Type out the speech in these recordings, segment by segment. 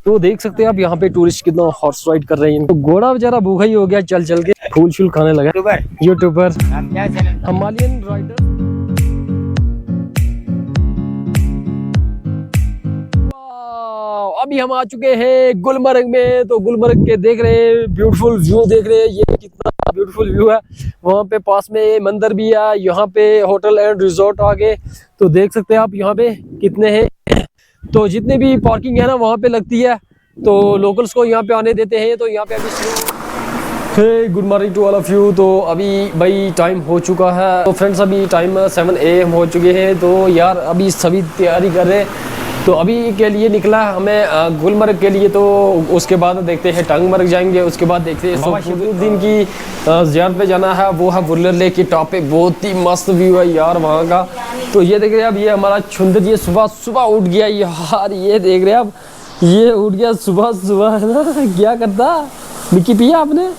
तो देख सकते हैं आप यहाँ पे टूरिस्ट कितना हॉर्स राइड कर रहे हैं। तो घोड़ा बेचारा भूखा ही हो गया चल चल के, फूल शूल खाने लगा। YouTuber Himalayan rider. अभी हम आ चुके हैं गुलमर्ग में। तो गुलमर्ग के देख रहे हैं ब्यूटीफुल व्यू, देख रहे हैं ये कितना ब्यूटीफुल व्यू है। वहाँ पे पास में मंदिर भी है, यहाँ पे होटल एंड रिजॉर्ट आगे। तो देख सकते हैं आप यहाँ पे कितने हैं। तो जितने भी पार्किंग है ना वहाँ पे लगती है, तो लोकल्स को यहाँ पे आने देते हैं। तो यहाँ पे अभी good morning to all of you. तो अभी भाई टाइम हो चुका है। तो फ्रेंड्स अभी टाइम 7 AM हो चुके हैं। तो यार अभी सभी तैयारी कर रहे हैं। तो अभी के लिए निकला हमें गुलमर्ग के लिए। तो उसके बाद देखते हैं टंगमर्ग जाएंगे, उसके बाद देखते हैं बाबा शक्रुद्दीन की ज़ियारत पे जाना है। वो है बुल्लर लेक की टॉप पे, बहुत ही मस्त व्यू है यार वहाँ का। तो ये देख रहे हैं अब ये हमारा छुंदर ये सुबह सुबह उठ गया यार। ये देख रहे हैं अब ये उठ गया सुबह सुबह है ना। क्या करता मिक्की पिया आपने?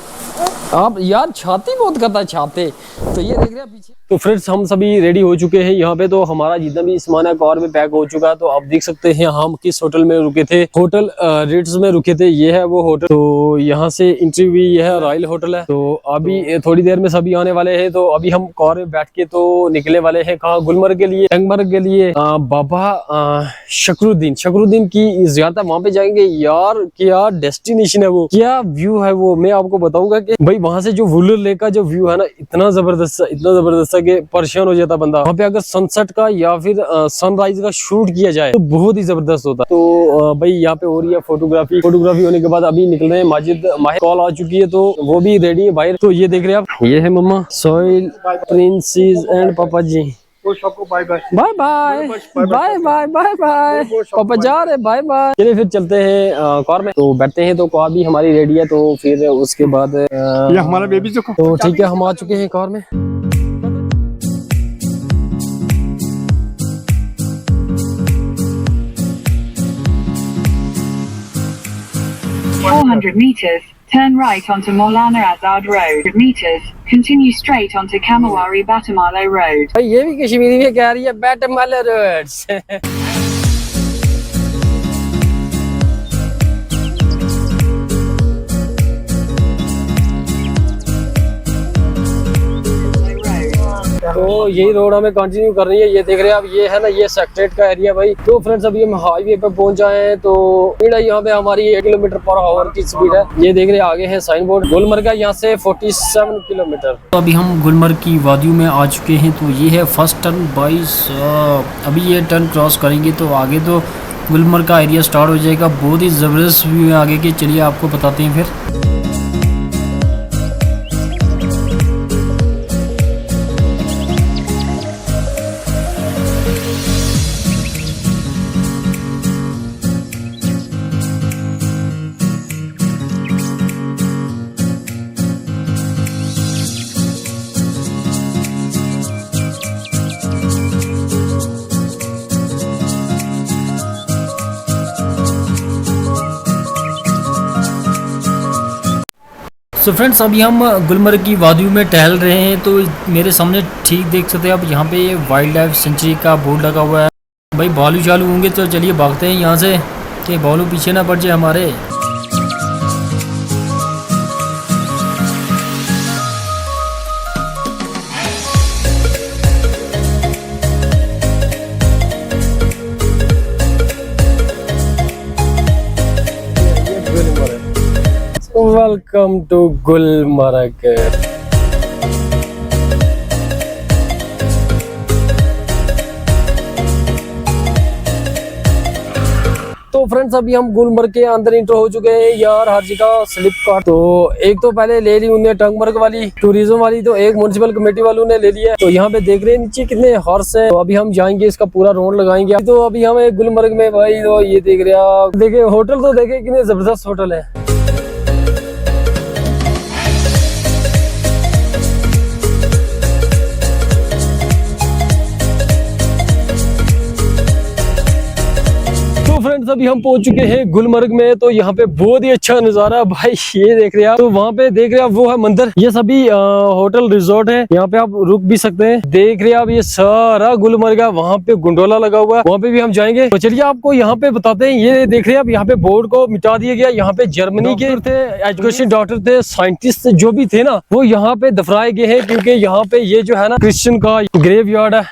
आप यार छाती बहुत करता है छाते। तो ये देख रहे हैं पीछे। तो फ्रेंड्स हम सभी रेडी हो चुके हैं यहाँ पे। तो हमारा जितना भी सामान है कार में पैक हो चुका है। तो आप देख सकते हैं हम किस होटल में रुके थे। होटल रेट्स में रुके थे, ये है वो होटल। तो यहाँ से एंट्री हुई, ये है रॉयल होटल है। तो अभी थोड़ी देर में सभी आने वाले हैं। तो अभी हम कार में बैठ के तो निकले वाले हैं कहाँ, गुलमर्ग के लिए, टंगमर्ग के लिए। बाबा शक्रुद्दीन की ज़ियारत वहाँ पे जाएंगे यार। क्या डेस्टिनेशन है वो, क्या व्यू है वो, मैं आपको बताऊंगा कि भाई वहां से जो वुलर लेक का जो व्यू है ना इतना जबरदस्त है कि परेशान हो जाता बंदा। वहाँ पे अगर सनसेट का या फिर सनराइज का शूट किया जाए तो बहुत ही जबरदस्त होता है। तो भाई यहाँ पे हो रही है फोटोग्राफी होने के बाद अभी निकल रहे हैं। माजिद माहिर कॉल आ चुकी है तो वो भी रेडी है बाहर। तो ये देख रहे हैं आप, ये है मम्मा सोइल प्रिंसेस एंड पापा जी। Bye bye bye bye bye bye bye पापा जा रहे, बाय बाय। चलिए फिर चलते हैं कार में। तो बैठते हैं। तो कार भी हमारी रेडी है। तो फिर उसके बाद ये हमारा बेबी तो ठीक है, हम आ चुके हैं कार में। 400 meters, turn right onto Maulana Azad Road. Meters, continue straight onto Kamawari Batamalo Road. ये भी कश्मीरी में कह रही है बैटमाला रोड। तो यही रोड हमें कंटिन्यू कर रही है। ये देख रहे हैं आप, ये है ना ये सेक्रेट का एरिया भाई। तो फ्रेंड्स अभी हम हाईवे पे पहुंच जाए हैं। तो स्पीड है यहाँ पे हमारी 1 किलोमीटर/आवर की स्पीड है। ये देख रहे हैं आगे है साइन बोर्ड। गुलमर्ग का यहाँ से 47 किलोमीटर। तो अभी हम गुलमर्ग की वादियों में आ चुके हैं। तो ये है फर्स्ट टर्न बाई। अभी ये टर्न क्रॉस करेंगे तो आगे तो गुलमर्ग का एरिया स्टार्ट हो जाएगा। बहुत ही ज़बरदस्त व्यू है आगे के। चलिए आपको बताते हैं फिर। तो फ्रेंड्स अभी हम गुलमर्ग की वादियों में टहल रहे हैं। तो मेरे सामने ठीक देख सकते हैं आप, यहाँ पे वाइल्ड लाइफ सेंचुरी का बोर्ड लगा हुआ है। भाई भालू चालू होंगे तो चलिए भागते हैं यहाँ से कि भालू पीछे ना पड़ जाए हमारे। Welcome to Gulmarg. तो फ्रेंड्स अभी हम गुलमर्ग के अंदर इंटर हो चुके हैं यार। हर जगह स्लिप कार्ड तो एक तो पहले ले ली उन्हें टंगमर्ग वाली टूरिज्म वाली, तो एक म्युनिसिपल कमेटी वालों ने ले लिया। तो यहाँ पे देख रहे हैं नीचे कितने हॉर्स है। तो अभी हम जाएंगे, इसका पूरा राउंड लगाएंगे। तो अभी हम गुलमर्ग में भाई, तो ये देख रहे हैं आप, देखे होटल तो देखे कितने जबरदस्त होटल है। फ्रेंड्स अभी हम पहुंच चुके हैं गुलमर्ग में। तो यहाँ पे बहुत ही अच्छा नजारा भाई, ये देख रहे हैं आप। तो वहाँ पे देख रहे हैं आप वो है मंदिर, ये सभी होटल रिजॉर्ट है, यहाँ पे आप रुक भी सकते हैं। देख रहे हैं आप ये सारा गुलमर्ग है, वहाँ पे गुंडोला लगा हुआ है, वहाँ पे भी हम जाएंगे। तो चलिए आपको यहाँ पे बताते हैं। ये देख रहे हैं आप यहाँ पे बोर्ड को मिटा दिया गया। यहाँ पे जर्मनी के थे एजुकेशन डॉक्टर थे, साइंटिस्ट जो भी थे ना, वो यहाँ पे दफनाए गए हैं, क्योंकि यहाँ पे ये जो है ना क्रिश्चियन का ग्रेव यार्ड है।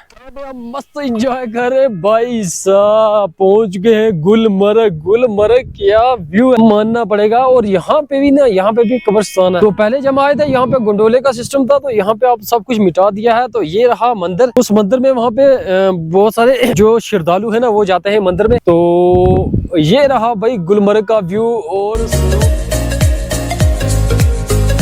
मस्त एंजॉय कर रहे भाई साहब, पहुंच गए हैं गुलमर्ग। गुलमर्ग क्या व्यू है, मानना पड़ेगा। और यहाँ पे भी ना, यहाँ पे भी कब्रिस्तान है। तो पहले जब आए थे यहाँ पे गोंडोले का सिस्टम था, तो यहाँ पे आप सब कुछ मिटा दिया है। तो ये रहा मंदिर। उस मंदिर में वहाँ पे बहुत सारे जो श्रद्धालु है ना, वो जाते हैं मंदिर में। तो ये रहा भाई गुलमर्ग का व्यू। और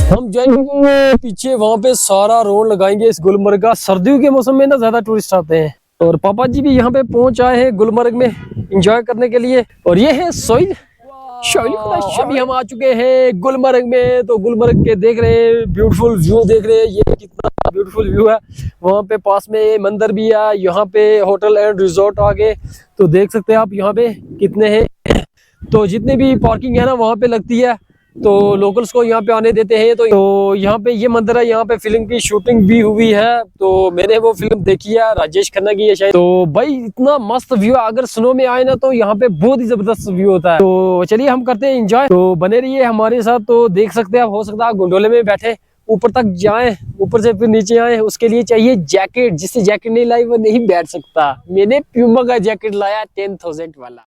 हम जाएंगे पीछे, वहाँ पे सारा रोड लगाएंगे इस गुलमर्ग का। सर्दियों के मौसम में ना ज्यादा टूरिस्ट आते हैं। और पापा जी भी यहाँ पे पहुंच आए हैं गुलमर्ग में एंजॉय करने के लिए। और ये है सोइद अभी हम आ चुके हैं गुलमर्ग में। तो गुलमर्ग के देख रहे हैं ब्यूटीफुल व्यू, देख रहे हैं ये कितना ब्यूटीफुल व्यू है। वहाँ पे पास में मंदिर भी है, यहाँ पे होटल एंड रिजॉर्ट आगे। तो देख सकते हैं आप यहाँ पे कितने हैं। तो जितने भी पार्किंग है ना वहाँ पे लगती है, तो लोकल्स को यहाँ पे आने देते हैं। तो यहाँ पे ये मंदिर है, यहाँ पे फिल्म की शूटिंग भी हुई है। तो मैंने वो फिल्म देखी है, राजेश खन्ना की है शायद। तो भाई इतना मस्त व्यू है, अगर स्नो में आए ना तो यहाँ पे बहुत ही जबरदस्त व्यू होता है। तो चलिए हम करते हैं एंजॉय, तो बने रहिए हमारे साथ। तो देख सकते हैं आप, हो सकता है गोंडोले में बैठे ऊपर तक जाएं, ऊपर से फिर नीचे आए। उसके लिए चाहिए जैकेट, जिससे जैकेट नहीं लाई वो नहीं बैठ सकता। मैंने प्यूमा का जैकेट लाया 10,000 वाला।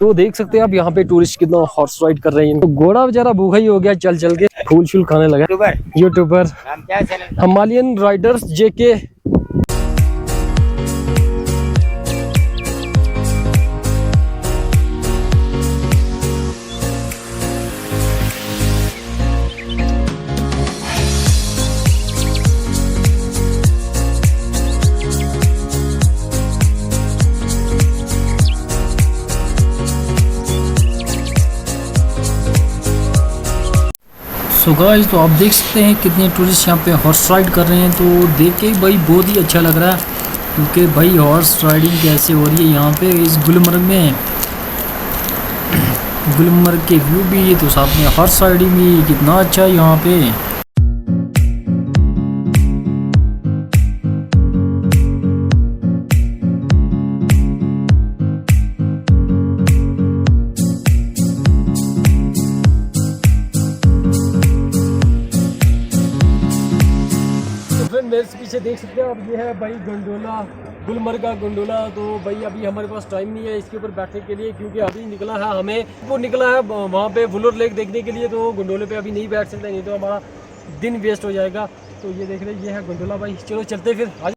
तो देख सकते हैं आप यहाँ पे टूरिस्ट कितना हॉर्स राइड कर रहे हैं। तो घोड़ा बेचारा भूखा ही हो गया, चल चल के फूल शूल खाने लगा। यूट्यूबर हिमालयन राइडर्स जेके। सो गाइस, तो आप देख सकते हैं कितने टूरिस्ट यहाँ पे हॉर्स राइड कर रहे हैं। तो देख के भाई बहुत ही अच्छा लग रहा है, क्योंकि भाई हॉर्स राइडिंग कैसे हो रही है यहाँ पे इस गुलमर्ग में। गुलमर्ग के व्यू भी, तो साथ में हॉर्स राइडिंग भी कितना अच्छा है यहाँ पे। मेरे पीछे देख सकते हैं आप, ये है भाई गोंडोला, गुलमर्ग का गोंडोला। तो भाई अभी हमारे पास टाइम नहीं है इसके ऊपर बैठने के लिए, क्योंकि अभी निकला है हमें, वो निकला है वहाँ पे वुलर लेक देखने के लिए। तो गोंडोले पे अभी नहीं बैठ सकते, नहीं तो हमारा दिन वेस्ट हो जाएगा। तो ये देख रहे हैं, ये है गोंडोला भाई। चलो चलते फिर आज।